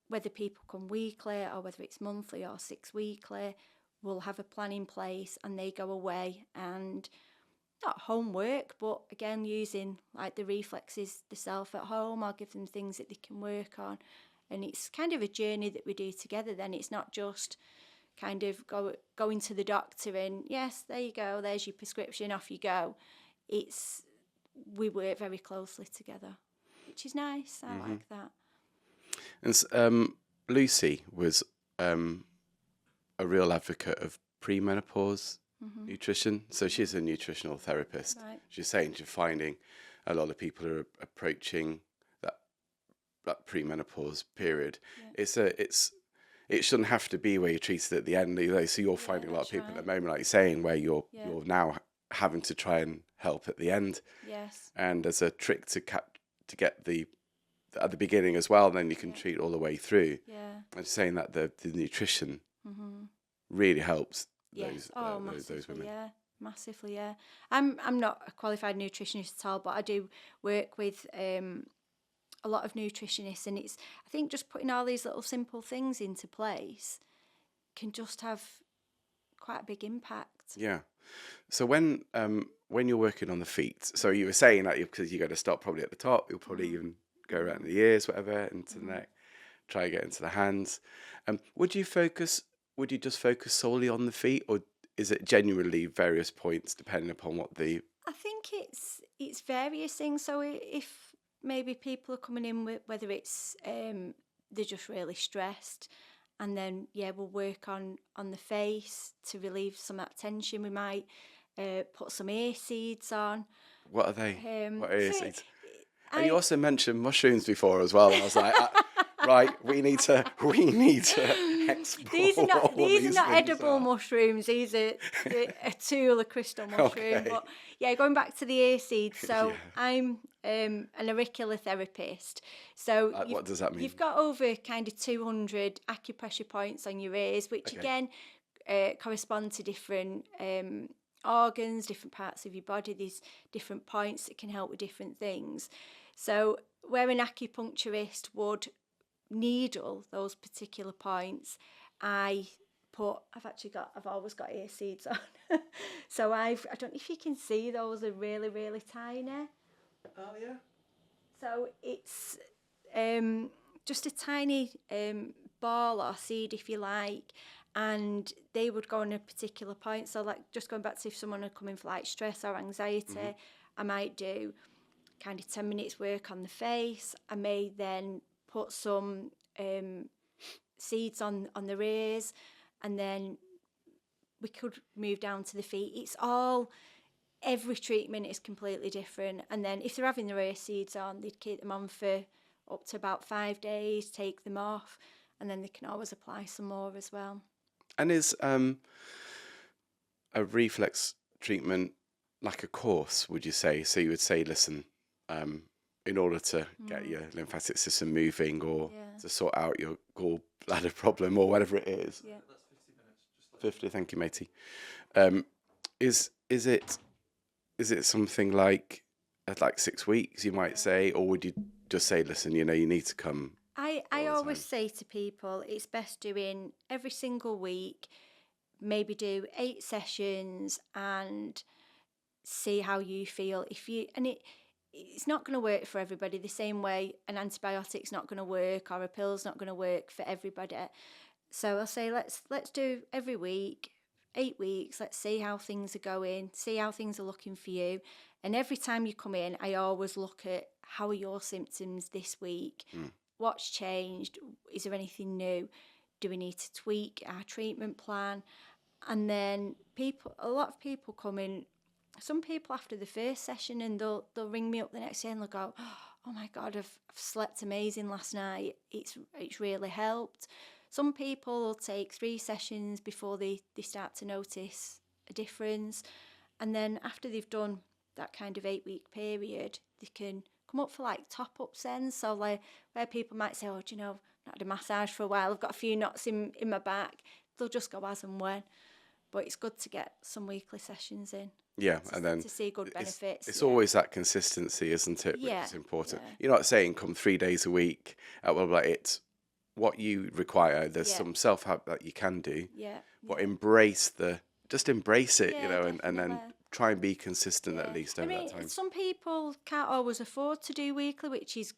whether people come weekly or whether it's monthly or 6 weekly, we'll have a plan in place, and they go away and not homework, but again, using like the reflexes themselves at home. I'll give them things that they can work on. And it's kind of a journey that we do together then. It's not just kind of going to the doctor and, yes, there you go, there's your prescription, off you go. We work very closely together, which is nice. I like that. And Lucy was a real advocate of premenopause nutrition. So she's a nutritional therapist. Right. She's saying she's finding a lot of people are approaching that premenopause period. Yeah. It shouldn't have to be where you're treated at the end. So you're finding a lot of people at the moment, like you're saying, where you're now having to try and help at the end. Yes. And as a trick to get at the beginning as well, then you can treat all the way through. Yeah. And saying that the nutrition really helps those women. Yeah, massively. Yeah, I'm not a qualified nutritionist at all, but I do work with a lot of nutritionists, and I think just putting all these little simple things into place can just have quite a big impact. Yeah. So when you're working on the feet, so you were saying that because you're going to start probably at the top, you'll probably even go around the ears, whatever, into the neck, try to get into the hands. Would you just focus solely on the feet, or is it genuinely various points depending upon what the... I think it's various things. So if maybe people are coming in with, whether it's they're just really stressed, and then we'll work on the face to relieve some of that tension. We might put some ear seeds on. What are they? What are ear seeds? And you I- also mentioned mushrooms before as well. And I was like, right, we need to explore. These are not things edible are. mushrooms. These are a tool, a crystal mushroom. Okay. But going back to the ear seeds. So I'm an auricular therapist. So What does that mean? You've got over kind of 200 acupressure points on your ears, which again correspond to different organs, different parts of your body. There's different points that can help with different things. So where an acupuncturist would needle those particular points, I've always got ear seeds on. So I don't know if you can see, those are really, really tiny. Oh yeah. So it's just a tiny ball or seed, if you like, and they would go on a particular point. So like, just going back to if someone had come in for like stress or anxiety, I might do kind of 10 minutes work on the face. I may then put some seeds on their ears, and then we could move down to the feet. Every treatment is completely different. And then if they're having their ear seeds on, they'd keep them on for up to about 5 days, take them off, and then they can always apply some more as well. And is a reflex treatment like a course, would you say? So you would say, listen, in order to get your lymphatic system moving, or to sort out your gallbladder problem, or whatever it is. Yeah. That's 50 minutes. Just like 50, thank you, matey. Is it something like 6 weeks, you might say, or would you just say, listen, you need to come? I always say to people, it's best doing every single week, maybe do 8 sessions and see how you feel. It's not going to work for everybody the same way an antibiotic's not going to work, or a pill's not going to work for everybody. So I'll say let's do every week, 8 weeks. Let's see how things are going, see how things are looking for you. And every time you come in, I always look at, how are your symptoms this week? What's changed? Is there anything new? Do we need to tweak our treatment plan? And then a lot of people come in. Some people after the first session, and they'll ring me up the next day and they'll go, oh my God, I've slept amazing last night. It's really helped. Some people will take 3 sessions before they start to notice a difference. And then after they've done that kind of 8-week period, they can come up for like top-ups then. So like, where people might say, oh, do you know, I've not had a massage for a while, I've got a few knots in my back. They'll just go as and when. But it's good to get some weekly sessions in. Yeah, and then to see good benefits. it's always that consistency, isn't it? Which Yeah, is important. yeah. You're not saying come 3 days a week. Blah, blah, blah. It's what you require. There's Yeah. some self-help that you can do. Yeah, But just embrace it, yeah, and then definitely. try and be consistent at Yeah. least I over mean, that time. some people can't always afford to do weekly, which is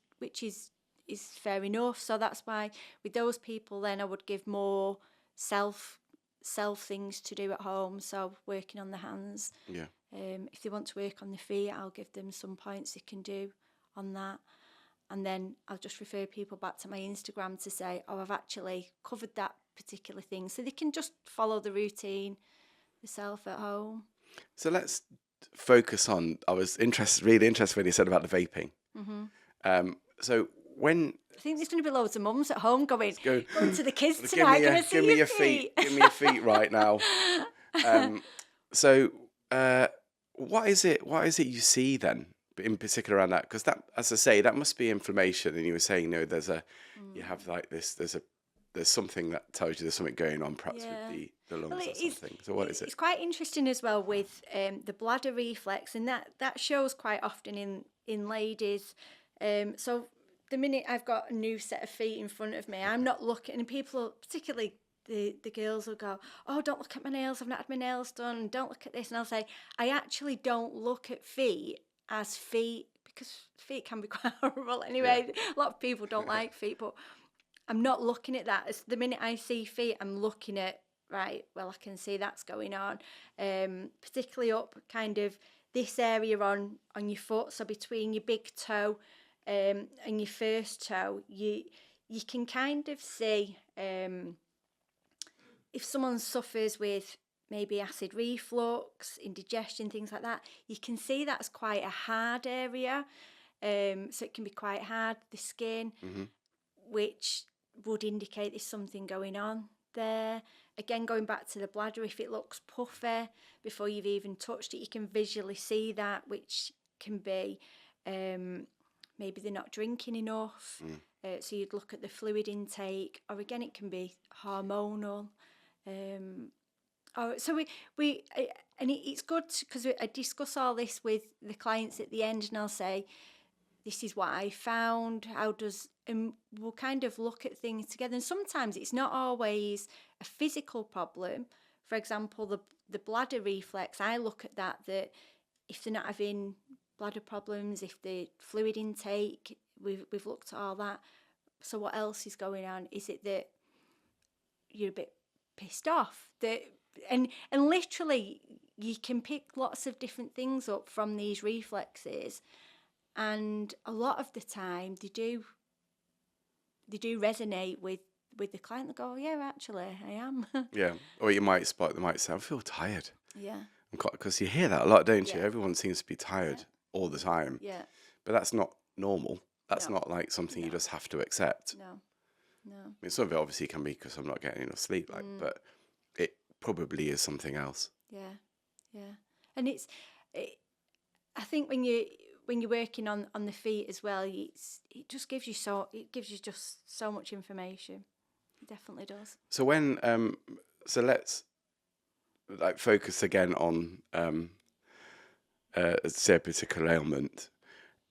fair enough. So that's why with those people, then I would give more self things to do at home. So working on the hands. Yeah. If they want to work on the feet, I'll give them some points they can do on that. And then I'll just refer people back to my Instagram to say, oh, I've actually covered that particular thing. So they can just follow the routine themselves at home. So let's focus on. I was really interested when you said about the vaping. So when I think there's going to be loads of mums at home going to the kids give tonight, me going your, to give see me your your feet. give me your feet right now. So what is it you see then in particular around that? Because that, as I say, that must be inflammation. And you were saying, you have like this. There's something that tells you there's something going on, perhaps with the lungs or something. So what is it? It's quite interesting as well with the bladder reflex, and that shows quite often in ladies. So the minute I've got a new set of feet in front of me, I'm not looking, and people, particularly the girls, will go, oh, don't look at my nails, I've not had my nails done, don't look at this. And I'll say, I actually don't look at feet as feet, because feet can be quite horrible anyway. A lot of people don't like feet, but I'm not looking at that. As the minute I see feet, I'm looking at, right, well, I can see that's going on. Particularly up kind of this area on your foot, so between your big toe and your first toe, you can kind of see if someone suffers with maybe acid reflux, indigestion, things like that. You can see that's quite a hard area. So it can be quite hard, the skin, which would indicate there's something going on there. Again, going back to the bladder, if it looks puffy before you've even touched it, you can visually see that, which can be maybe they're not drinking enough. So you'd look at the fluid intake, or again, it can be hormonal. So it's good because I discuss all this with the clients at the end, and I'll say, this is what I found, and we'll kind of look at things together. And sometimes it's not always a physical problem. For example, the bladder reflex, I look at that if they're not having bladder problems, if the fluid intake, we've looked at all that. So what else is going on? Is it that you're a bit pissed off? And literally you can pick lots of different things up from these reflexes. And a lot of the time they do resonate with the client. They go, oh, yeah, actually, I am. Yeah. Or they might say, I feel tired. Yeah. Because you hear that a lot, don't you? Yeah. Everyone seems to be tired all the time. Yeah. But that's not normal. That's No. not like something you just have to accept. No. I mean, some of it obviously can be because I'm not getting enough sleep, but it probably is something else. Yeah. Yeah. And I think when you're working on the feet as well, it just gives you just so much information. It definitely does. So when so let's like focus again on say a particular ailment.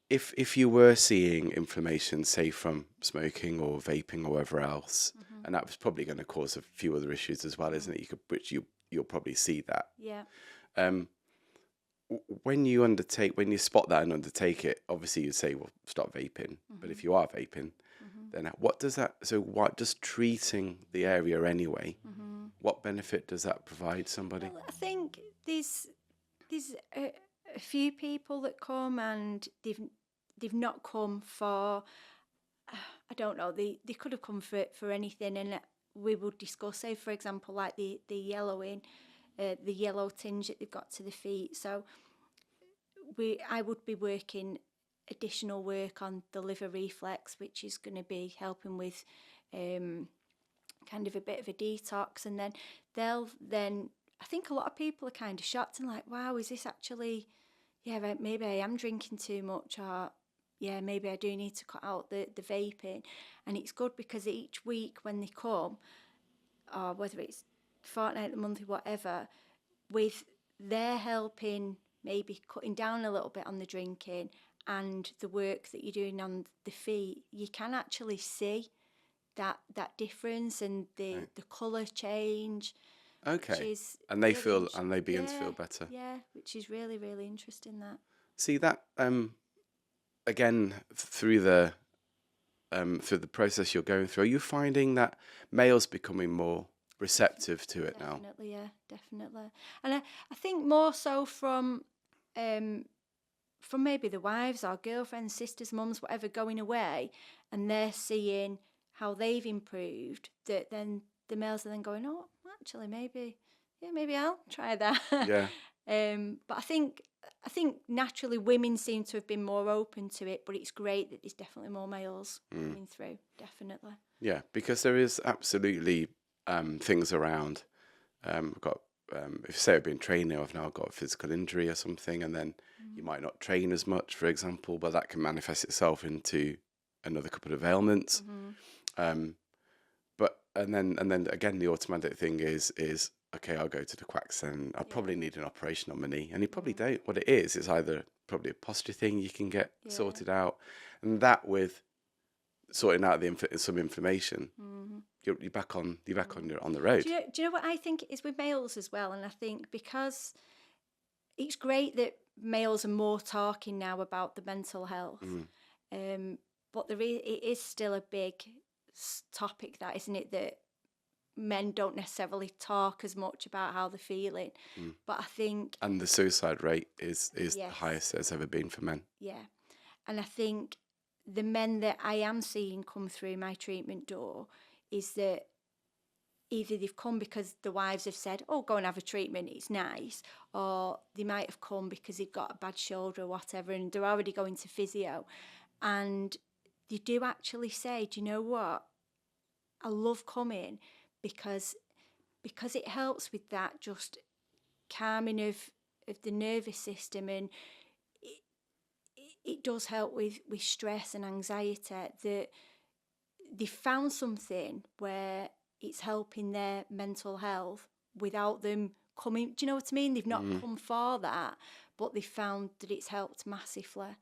If you were seeing inflammation, say from smoking or vaping or whatever else, and that was probably going to cause a few other issues as well, isn't it? You'll probably see that. Yeah. When you spot that and undertake it, obviously you'd say, well, stop vaping. But if you are vaping, then what does that? So what? Just treating the area anyway. What benefit does that provide somebody? Well, I think there's a few people that come and they've not come for, I don't know, they could have come for anything, and we would discuss, say for example, like the yellowing, the yellow tinge that they've got to the feet. So I would be working additional work on the liver reflex, which is going to be helping with kind of a bit of a detox, and then I think a lot of people are kind of shocked and like, wow, is this actually, yeah, right, maybe I am drinking too much, or yeah, maybe I do need to cut out the vaping. And it's good because each week when they come, or whether it's fortnightly, monthly, whatever, with they're helping, maybe cutting down a little bit on the drinking, and the work that you're doing on the feet, you can actually see that difference and the colour change. Which Okay. is And they really and they begin to feel better. Yeah, which is really, really interesting. That. See that again through the process you're going through. Are you finding that males becoming more receptive to it now? Definitely, yeah, definitely. And I think more so from maybe the wives or girlfriends, sisters, mums, whatever, going away, and they're seeing how they've improved, that then the males are then going, oh, actually, maybe I'll try that. Yeah. But I think naturally women seem to have been more open to it, but it's great that there's definitely more males coming through, definitely. Yeah, because there is absolutely things around. I've got, if say I've been training, I've now got a physical injury or something, and then you might not train as much, for example, but that can manifest itself into another couple of ailments. But and then again, the automatic thing is okay, I'll go to the quacks and I probably need an operation on my knee, and you probably don't. What it is, it's either probably a posture thing you can get sorted out, and that with sorting out some inflammation, you're back on on the road. Do you know what I think is with males as well? And I think because it's great that males are more talking now about the mental health, but it is still a big topic, that, isn't it? That men don't necessarily talk as much about how they're feeling. But I think, And the suicide rate is the Yes. highest it's ever been for men. yeah, and I think the men that I am seeing come through my treatment door is that either they've come because the wives have said, oh, go and have a treatment, it's nice, or they might have come because they've got a bad shoulder or whatever, and they're already going to physio, and they do actually say, do you know what, I love coming because it helps with that just calming of the nervous system, and it does help with stress and anxiety, that they found something where it's helping their mental health without them coming. Do you know what I mean? They've not come for that, but they found that it's helped massively.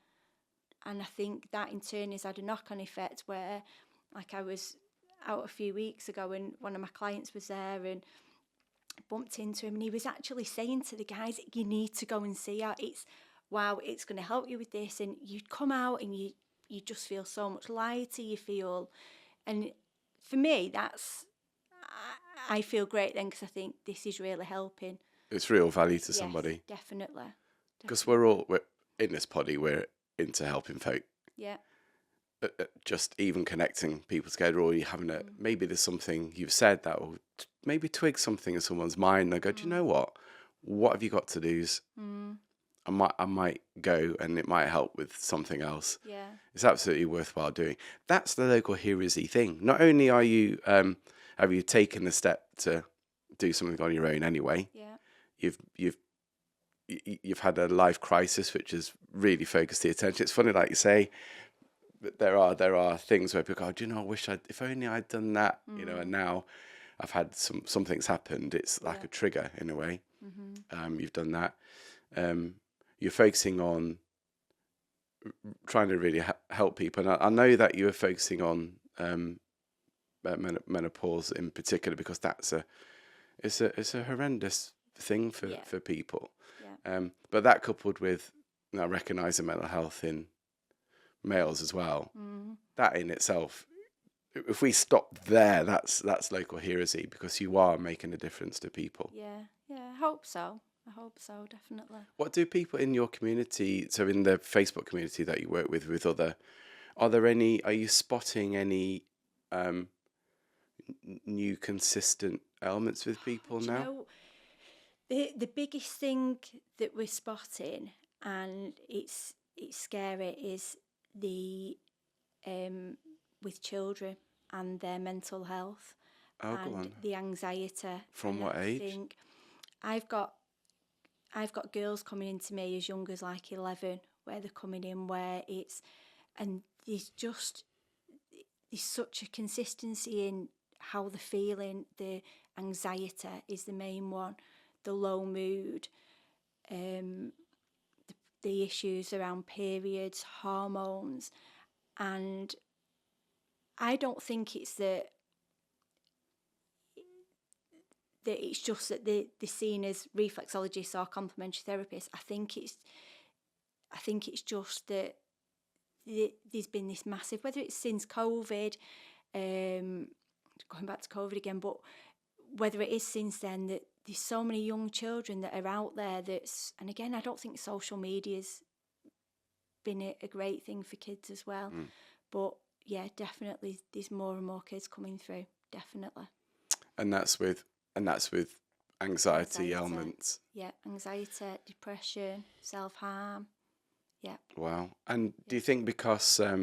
And I think that in turn has had a knock-on effect where, like, I was out a few weeks ago and one of my clients was there and bumped into him, and he was actually saying to the guys, you need to go and see her. It's going to help you with this. And you come out and you just feel so much lighter, you feel. And for me, I feel great then, because I think this is really helping. It's real value to Yes, somebody. definitely. Because we're in this poddy, we're into helping folk. Yeah. Just even connecting people together, or you having maybe there's something you've said that will maybe twig something in someone's mind. And they go, do you know what have you got to lose? I might go, and it might help with something else. Yeah. It's absolutely worthwhile doing. That's the local heroesy thing. Not only are you have you taken the step to do something on your own anyway. Yeah. You've had a life crisis which has really focused the attention. It's funny, like you say, but there are things where people go, do you know, if only I'd done that, and now I've had something's happened. It's like a trigger in a way. You've done that. You're focusing on trying to really help people. And I know that you are focusing on menopause in particular, because it's a horrendous thing for people. Yeah. But that coupled with recognising mental health in males as well, that in itself, if we stop there, that's local heroesy, because you are making a difference to people. Yeah. I hope so, definitely. What do people in your community, so in the Facebook community that you work with other, are you spotting any new consistent elements with people now? You know, the biggest thing that we're spotting, and it's scary, is the with children and their mental health and the anxiety. From what age? I think I've got girls coming into me as young as like 11, where they're coming in where there's such a consistency in how they're feeling. The anxiety is the main one, the low mood, the issues around periods, hormones, and I don't think it's that it's just that they're seen as reflexologists or complementary therapists. I think it's just that there's been this massive, whether it's since COVID, going back to COVID again, but whether it is since then, that there's so many young children that are out there and again, I don't think social media's been a great thing for kids as well. But yeah, definitely there's more and more kids coming through, definitely. And that's with anxiety elements. Yeah, anxiety, depression, self-harm. Yeah. Wow. And do you think because, I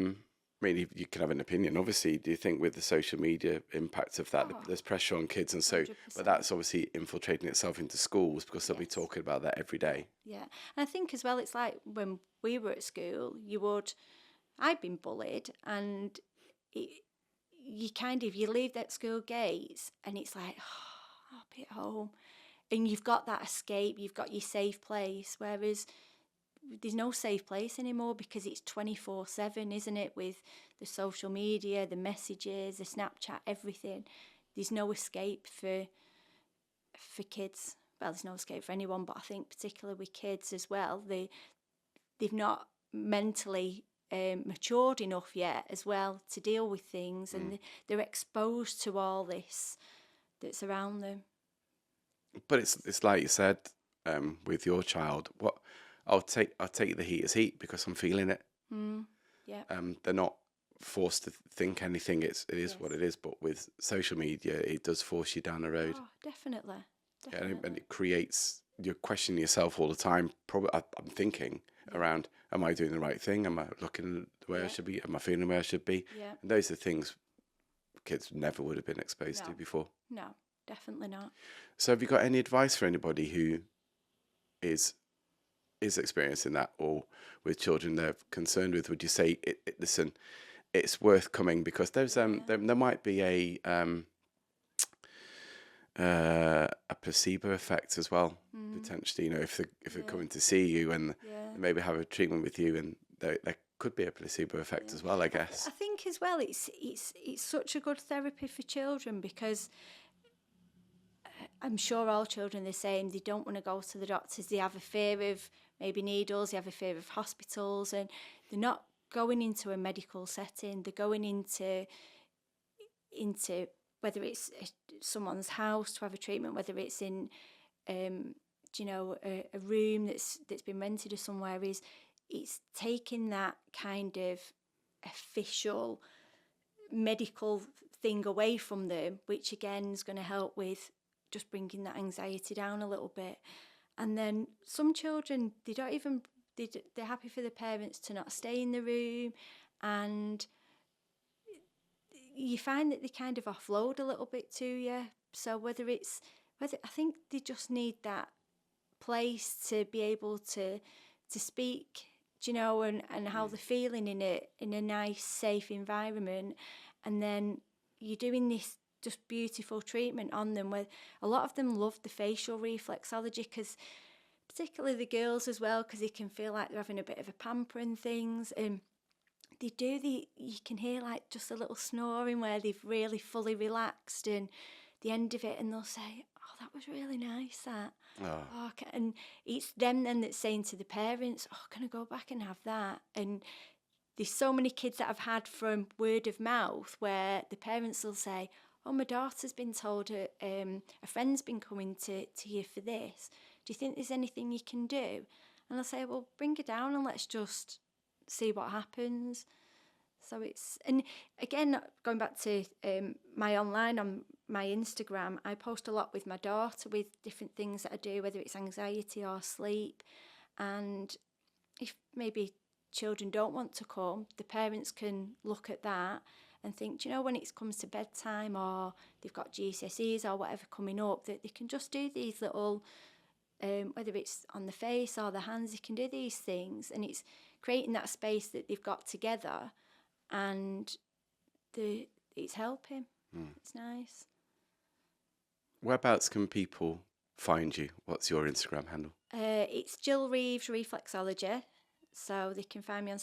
mean, you can have an opinion, obviously, do you think with the social media impact of that, there's pressure on kids and so, 100%. but that's obviously infiltrating itself into schools because they'll be talking about that every day. Yeah. And I think as well, it's like when we were at school, I'd been bullied, and you leave that school gates and it's like, oh, I'll be at home. And you've got that escape, you've got your safe place, whereas there's no safe place anymore because it's 24/7, isn't it? With the social media, the messages, the Snapchat, everything. There's no escape for kids. Well, there's no escape for anyone, but I think particularly with kids as well, they've not mentally matured enough yet as well to deal with things, and they're exposed to all this that's around them. But it's like you said, with your child, I'll take the heat as heat because I'm feeling it. Yeah. They're not forced to think anything. It is what it is. But with social media, it does force you down the road. Oh, definitely. Yeah, and it creates, you're questioning yourself all the time. Probably, I'm thinking around, am I doing the right thing? Am I looking the way I should be? Am I feeling the way I should be? Yeah. And those are things kids never would have been exposed to before. No, definitely not. So have you got any advice for anybody who is experiencing that, or with children they're concerned with? Would you say, listen, it's worth coming because there's there might be a placebo effect as well, potentially. You know, if they're coming to see you and they maybe have a treatment with you, and there could be a placebo effect as well, I guess. I think as well, it's such a good therapy for children because I'm sure all children are the same. They don't want to go to the doctors. They have a fear of maybe needles. They have a fear of hospitals, and they're not going into a medical setting. They're going into whether it's someone's house to have a treatment, whether it's in a room that's been rented or somewhere. It's taking that kind of official medical thing away from them, which again is going to help with just bringing that anxiety down a little bit. And then some children, they're happy for the parents to not stay in the room, and you find that they kind of offload a little bit to you. So whether I think they just need that place to be able to speak, and how they're feeling in a nice, safe environment. And then you're doing this just beautiful treatment on them, where a lot of them love the facial reflexology, because particularly the girls as well, because they can feel like they're having a bit of a pamper and things. You can hear like just a little snoring where they've really fully relaxed, and the end of it, and they'll say, oh, that was really nice, that. Oh, and it's them then that's saying to the parents, oh, can I go back and have that? And there's so many kids that I've had from word of mouth where the parents will say, oh, my daughter's been told a friend's been coming to you for this. Do you think there's anything you can do? And I'll say, well, bring her down and let's just see what happens. So and again, going back to my online on my Instagram, I post a lot with my daughter with different things that I do, whether it's anxiety or sleep. And if maybe children don't want to come, the parents can look at that and think, when it comes to bedtime or they've got GCSEs or whatever coming up, that they can just do these little, whether it's on the face or the hands, they can do these things, and it's creating that space that they've got together, and it's helping. It's nice. Whereabouts can people find you? What's your Instagram handle? It's Jill Reeves Reflexology. So they can find me on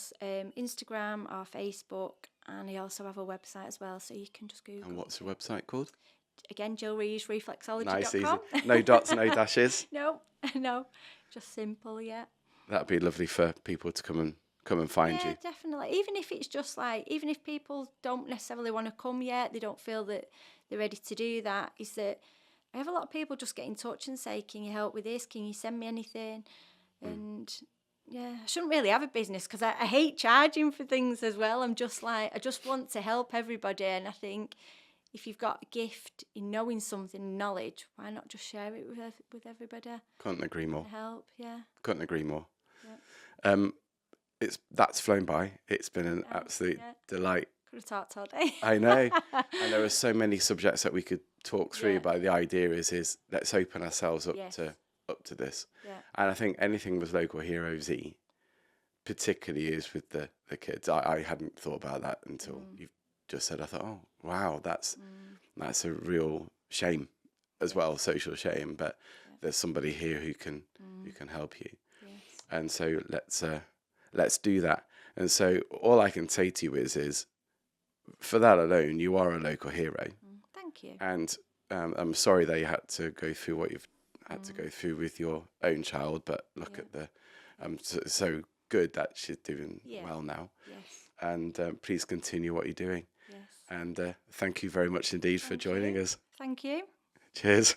Instagram or Facebook, and I also have a website as well, so you can just Google. And what's the website called? Again, Jill Reeves Reflexology.com. Nice, easy. No dots, no dashes. No, no, just simple, yeah. That'd be lovely for people to come and find Yeah, you. definitely. Even if it's just like, even if people don't necessarily want to come yet, they don't feel that they're ready to do that, is that I have a lot of people just get in touch and say, can you help with this? Can you send me anything? And yeah, I shouldn't really have a business because I hate charging for things as well. I'm just like, I just want to help everybody. And I think if you've got a gift in knowing something, knowledge, why not just share it with everybody? Couldn't agree more. To help, yeah. Couldn't agree more. Yeah. That's flown by. It's been an absolute delight. Could have talked all day. I know. And there are so many subjects that we could talk through, but the idea is let's open ourselves up to this. Yeah. And I think anything with Local Hero Z particularly is with the kids. I hadn't thought about that until you've just said. I thought, oh wow, that's a real shame as well, social shame. But there's somebody here who can help you. Yes. And so let's do that. And so all I can say to you is for that alone, you are a local hero. Thank you. And I'm sorry that you had to go through what you've had to go through with your own child, but look at the so good that she's doing well now. Yes. And please continue what you're doing. Yes. And thank you very much indeed for joining us. Thank you. Cheers.